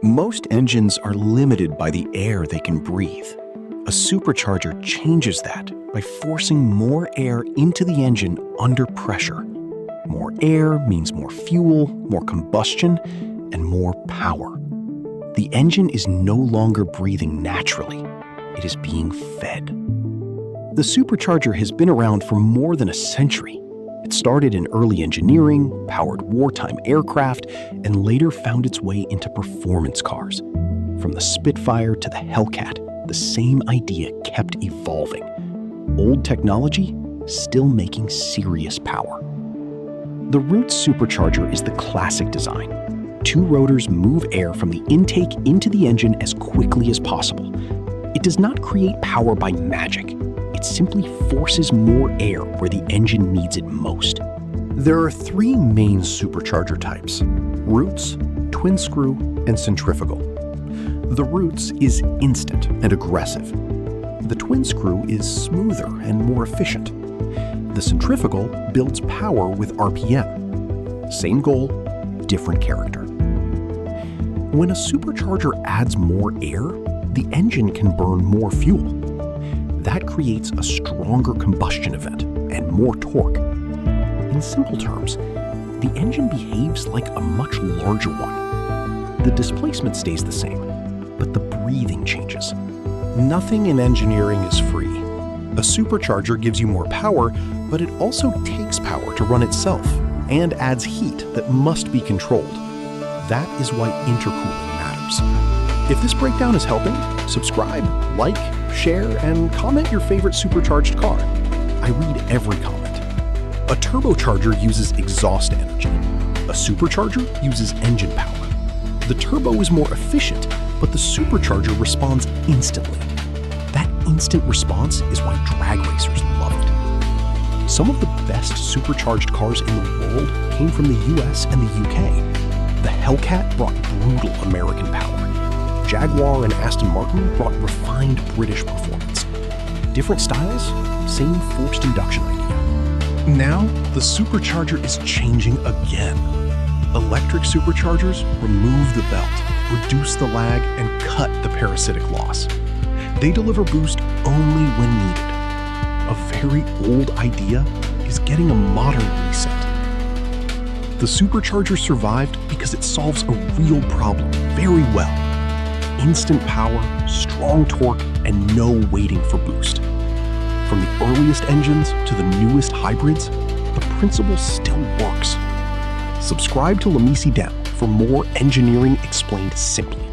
Most engines are limited by the air they can breathe. A supercharger changes that by forcing more air into the engine under pressure. More air means more fuel, more combustion, and more power. The engine is no longer breathing naturally. It is being fed. The supercharger has been around for more than a century. It started in early engineering, powered wartime aircraft, and later found its way into performance cars. From the Spitfire to the Hellcat, the same idea kept evolving. Old technology, still making serious power. The Roots supercharger is the classic design. Two rotors move air from the intake into the engine as quickly as possible. It does not create power by magic. It simply forces more air where the engine needs it most. There are three main supercharger types: Roots, twin screw, and centrifugal. The Roots is instant and aggressive. The twin screw is smoother and more efficient. The centrifugal builds power with RPM. Same goal, different character. When a supercharger adds more air, the engine can burn more fuel. That creates a stronger combustion event and more torque. In simple terms, the engine behaves like a much larger one. The displacement stays the same, but the breathing changes. Nothing in engineering is free. A supercharger gives you more power, but it also takes power to run itself and adds heat that must be controlled. That is why intercooling matters. If this breakdown is helping, subscribe, like, share, and comment your favorite supercharged car. I read every comment. A turbocharger uses exhaust energy. A supercharger uses engine power. The turbo is more efficient, but the supercharger responds instantly. That instant response is why drag racers love it. Some of the best supercharged cars in the world came from the US and the UK. The Hellcat brought brutal American power. Jaguar and Aston Martin brought refined British performance. Different styles, same forced induction idea. Now, the supercharger is changing again. Electric superchargers remove the belt, reduce the lag, and cut the parasitic loss. They deliver boost only when needed. A very old idea is getting a modern reset. The supercharger survived because it solves a real problem very well. Instant power, strong torque, and no waiting for boost. From the earliest engines to the newest hybrids, the principle still works. Subscribe to Lamisi Down for more engineering explained simply.